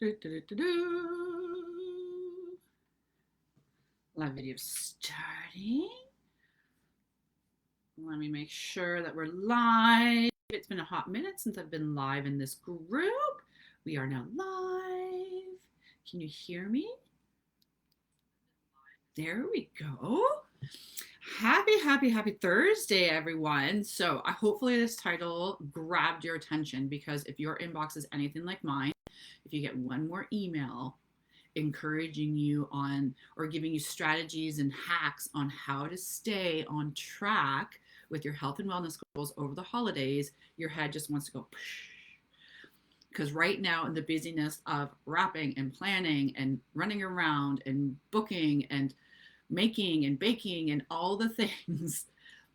Do, do, do, do, do. Live video starting. Let me make sure that we're live. It's been a hot minute since I've been live in this group. We are now live. Can you hear me? There we go. Happy Thursday, everyone. So hopefully this title grabbed your attention, because if your inbox is anything like mine, if you get one more email encouraging you on or giving you strategies and hacks on how to stay on track with your health and wellness goals over the holidays, your head just wants to go, because right now, in the busyness of wrapping and planning and running around and booking and making and baking and all the things,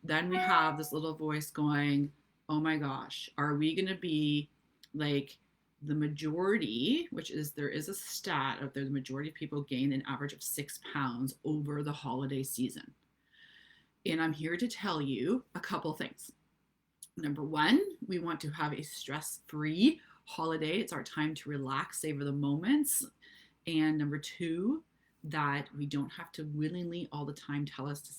then we have this little voice going, oh my gosh, are we going to be like the majority, which is, there is a stat out there, the majority of people gain an average of 6 pounds over the holiday season. And I'm here to tell you a couple things. Number one, we want to have a stress-free holiday. It's our time to relax, savor the moments. And number two, that we don't have to willingly all the time tell us to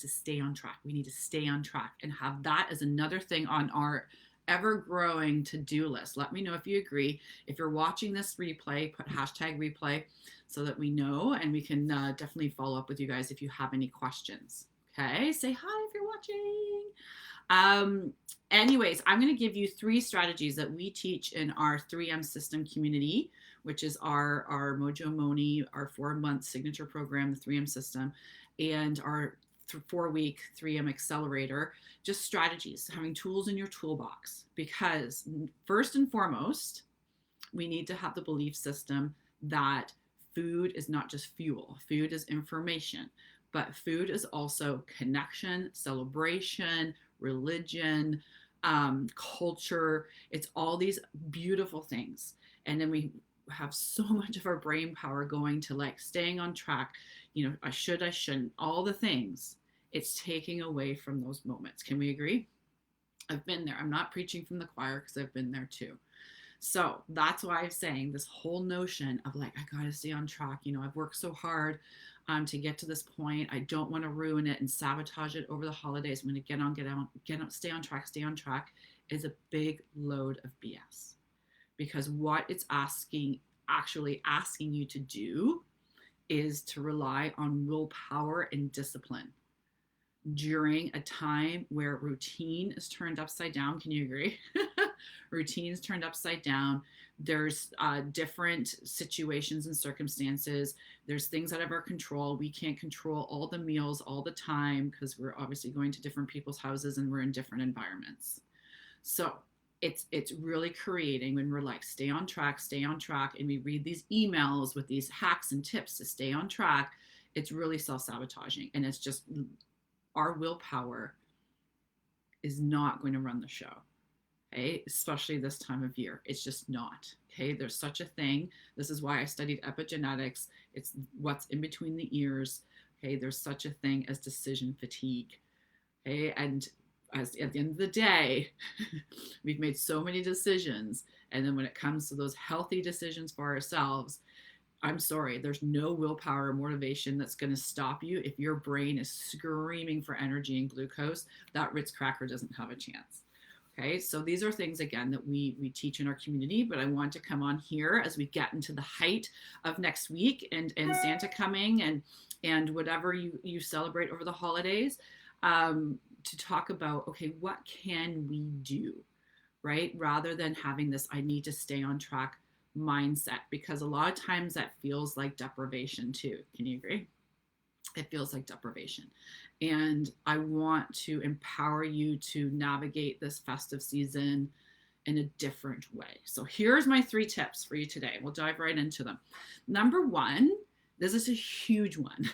stay on track. We need to stay on track and have that as another thing on our ever-growing to-do list. Let me know if you agree. If you're watching this replay, put #replay so that we know, and we can definitely follow up with you guys if you have any questions. Okay, say hi if you're watching. Anyways, I'm going to give you 3 strategies that we teach in our 3M system community, which is our Mojo Moni, our 4-month signature program, the 3M system, and our 4-week 3M accelerator. Just strategies, having tools in your toolbox, because first and foremost, we need to have the belief system that food is not just fuel. Food is information, but food is also connection, celebration, religion, culture. It's all these beautiful things. And then we have so much of our brain power going to like staying on track, I shouldn't, all the things. It's taking away from those moments. Can we agree? I've been there. I'm not preaching from the choir, because I've been there too. So that's why I'm saying this whole notion of like, I got to stay on track. I've worked so hard to get to this point. I don't want to ruin it and sabotage it over the holidays. I'm going to get on, stay on track is a big load of BS, because what it's actually asking you to do is to rely on willpower and discipline during a time where routine is turned upside down. Can you agree? Routine is turned upside down. There's different situations and circumstances. There's things out of our control. We can't control all the meals all the time, because we're obviously going to different people's houses and we're in different environments. So it's really creating, when we're like, stay on track, and we read these emails with these hacks and tips to stay on track, it's really self-sabotaging. And it's just, our willpower is not going to run the show. Okay, especially this time of year. It's just not. Okay, there's such a thing. This is why I studied epigenetics. It's what's in between the ears. Okay, there's such a thing as decision fatigue. Okay, and at the end of the day, we've made so many decisions. And then when it comes to those healthy decisions for ourselves, I'm sorry, there's no willpower or motivation that's going to stop you. If your brain is screaming for energy and glucose, that Ritz cracker doesn't have a chance. Okay, so these are things, again, that we teach in our community, but I want to come on here as we get into the height of next week and Santa coming and whatever you celebrate over the holidays, to talk about, okay, what can we do, right? Rather than having this, I need to stay on track mindset, because a lot of times that feels like deprivation too. Can you agree? It feels like deprivation. And I want to empower you to navigate this festive season in a different way. So here's my 3 tips for you today. We'll dive right into them. Number 1, this is a huge one.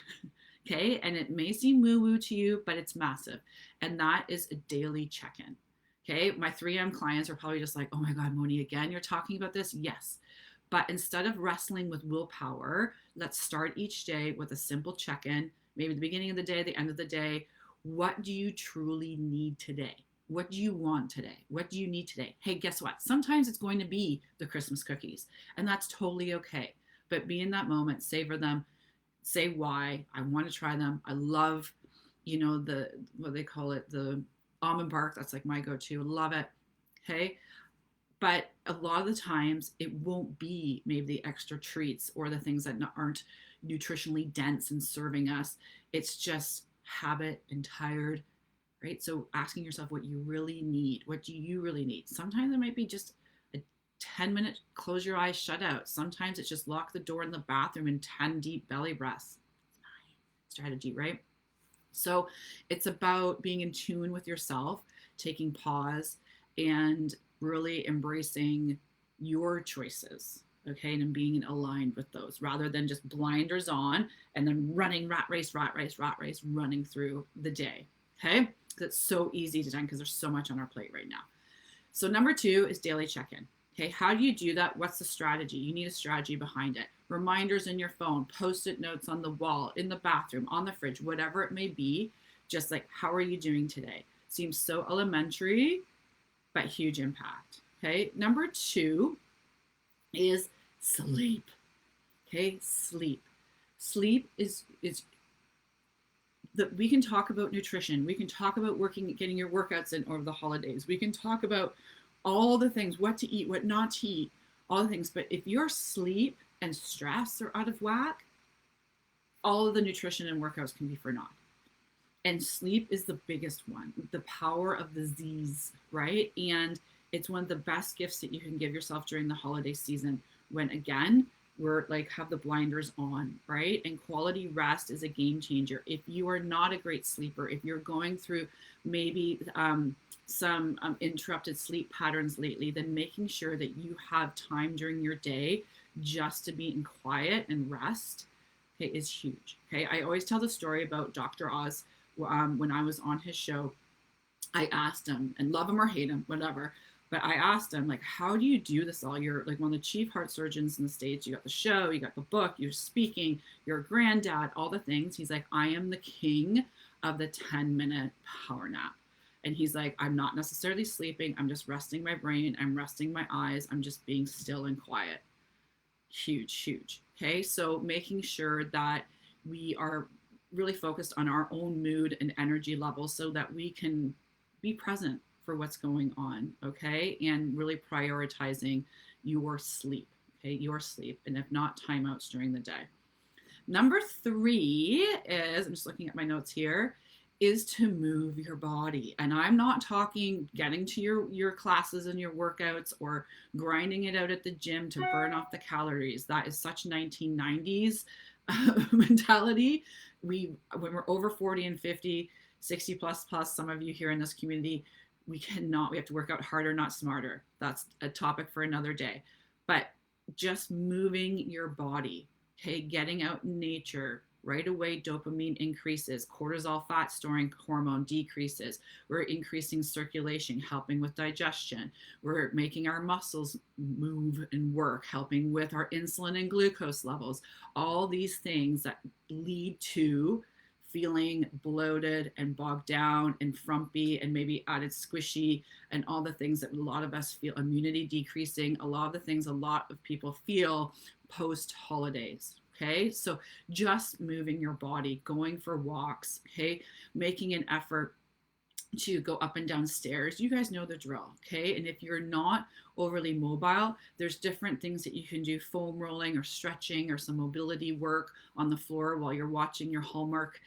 Okay, and it may seem woo-woo to you, but it's massive. And that is a daily check-in. Okay, my 3M clients are probably just like, oh my God, Moni, again, you're talking about this? Yes. But instead of wrestling with willpower, let's start each day with a simple check-in, maybe the beginning of the day, the end of the day. What do you truly need today? What do you want today? What do you need today? Hey, guess what? Sometimes it's going to be the Christmas cookies, and that's totally okay. But be in that moment, savor them, say why. I want to try them. I love, the what they call it, the almond bark. That's like my go-to. Love it. Okay. But a lot of the times it won't be maybe the extra treats or the things that aren't nutritionally dense and serving us. It's just habit and tired, right? So asking yourself what you really need. What do you really need? Sometimes it might be just a 10-minute close your eyes, shut out. Sometimes it's just lock the door in the bathroom and 10 deep belly breaths. Strategy, right? So it's about being in tune with yourself, taking pause, and really embracing your choices, okay, and being aligned with those rather than just blinders on and then running rat race, running through the day, okay? That's so easy to do because there's so much on our plate right now. So number 2 is daily check-in. Okay, how do you do that? What's the strategy? You need a strategy behind it. Reminders in your phone, post-it notes on the wall, in the bathroom, on the fridge, whatever it may be. Just like, how are you doing today? Seems so elementary, but huge impact. Okay, number 2 is sleep. Okay, sleep. Sleep is that we can talk about nutrition. We can talk about getting your workouts in over the holidays. We can talk about all the things, what to eat, what not to eat, all the things. But if your sleep and stress are out of whack, all of the nutrition and workouts can be for naught. And sleep is the biggest one, the power of the Z's, right? And it's one of the best gifts that you can give yourself during the holiday season when, again, we're like have the blinders on, right? And quality rest is a game changer. If you are not a great sleeper, if you're going through maybe some interrupted sleep patterns lately, then making sure that you have time during your day just to be in quiet and rest, okay, is huge. Okay, I always tell the story about Dr. Oz. When I was on his show, I asked him, and love him or hate him, whatever, but I asked him, like, how do you do this all? You're like one of the chief heart surgeons in the States. You got the show, you got the book, you're speaking, you're a granddad, all the things. He's like, I am the king of the 10-minute power nap. And he's like, I'm not necessarily sleeping. I'm just resting my brain. I'm resting my eyes. I'm just being still and quiet. Huge, huge. Okay. So making sure that we are really focused on our own mood and energy levels so that we can be present for what's going on. Okay. And really prioritizing your sleep. Okay. Your sleep. And if not, timeouts during the day. Number 3 is, I'm just looking at my notes here, is to move your body. And I'm not talking getting to your classes and your workouts or grinding it out at the gym to burn off the calories. That is such 1990s mentality. When we're over 40 and 50, 60 plus, some of you here in this community, we have to work out harder, not smarter. That's a topic for another day. But just moving your body, okay, getting out in nature, right away dopamine increases, cortisol fat storing hormone decreases, we're increasing circulation, helping with digestion, we're making our muscles move and work, helping with our insulin and glucose levels, all these things that lead to feeling bloated and bogged down and frumpy and maybe added squishy and all the things that a lot of us feel, immunity decreasing, a lot of the things a lot of people feel post holidays. Okay, so just moving your body, going for walks, okay, making an effort to go up and down stairs. You guys know the drill, okay? And if you're not overly mobile, there's different things that you can do, foam rolling or stretching or some mobility work on the floor while you're watching your Hallmark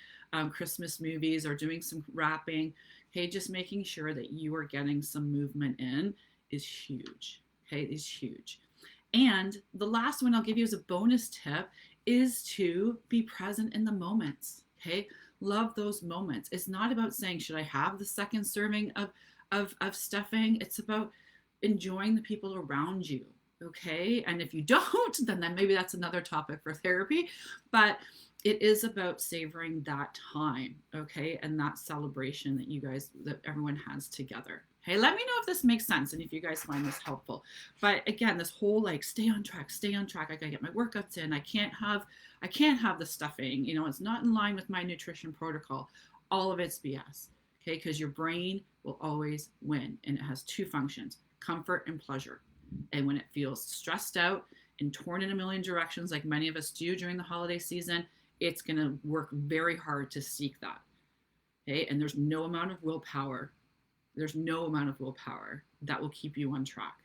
Christmas movies or doing some wrapping. Okay, just making sure that you are getting some movement in is huge, okay, is huge. And the last one I'll give you as a bonus tip is to be present in the moments, okay? Love those moments. It's not about saying, should I have the second serving of stuffing? It's about enjoying the people around you, okay? And if you don't, then maybe that's another topic for therapy. But it is about savoring that time, okay? And that celebration that everyone has together. Hey, let me know if this makes sense and if you guys find this helpful. But again, this whole like stay on track. I gotta get my workouts in. I can't have the stuffing. It's not in line with my nutrition protocol. All of it's BS. okay? Because your brain will always win, and it has two functions: comfort and pleasure. And when it feels stressed out and torn in a million directions, like many of us do during the holiday season, it's going to work very hard to seek that, okay? And there's no amount of willpower. There's no amount of willpower that will keep you on track.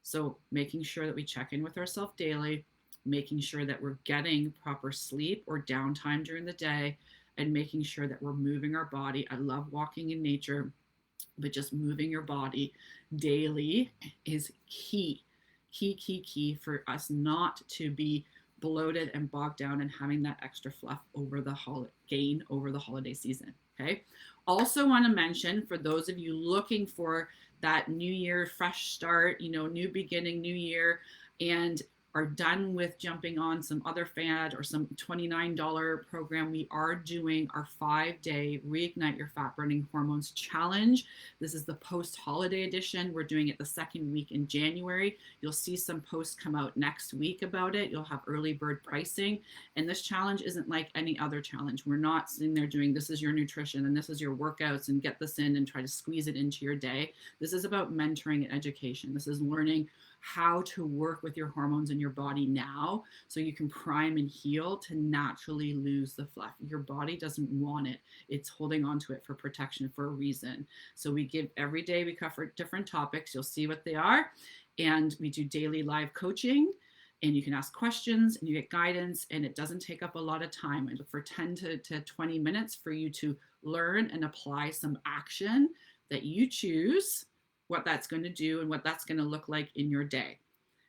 So making sure that we check in with ourselves daily, making sure that we're getting proper sleep or downtime during the day, and making sure that we're moving our body. I love walking in nature, but just moving your body daily is key, key for us not to be bloated and bogged down and having that extra fluff over the gain over the holiday season. Okay. Also want to mention, for those of you looking for that new year, fresh start, new beginning, new year, and are done with jumping on some other fad or some $29 program, we are doing our 5-day Reignite Your Fat Burning Hormones Challenge. This is the post-holiday edition. We're doing it the second week in January. You'll see some posts come out next week about it. You'll have early bird pricing. And this challenge isn't like any other challenge. We're not sitting there doing, this is your nutrition and this is your workouts and get this in and try to squeeze it into your day. This is about mentoring and education. This is learning how to work with your hormones in your body now so you can prime and heal to naturally lose the fluff. Your body doesn't want it. It's holding on to it for protection for a reason. So we give every day, we cover different topics. You'll see what they are. And we do daily live coaching, and you can ask questions and you get guidance, and it doesn't take up a lot of time. I look for 10 to 20 minutes for you to learn and apply some action that you choose what that's going to do and what that's going to look like in your day.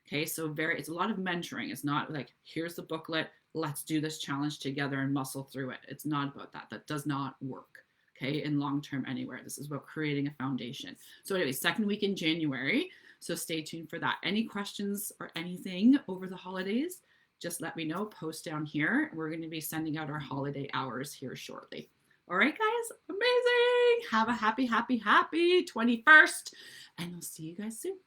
Okay, so it's a lot of mentoring. It's not like, here's the booklet, let's do this challenge together and muscle through it. It's not about that. That does not work, okay, in long term anywhere. This is about creating a foundation. So anyway, second week in January, so stay tuned for that. Any questions or anything over the holidays, just let me know, post down here. We're going to be sending out our holiday hours here shortly. All right, guys, amazing. Have a happy 21st, and I'll see you guys soon.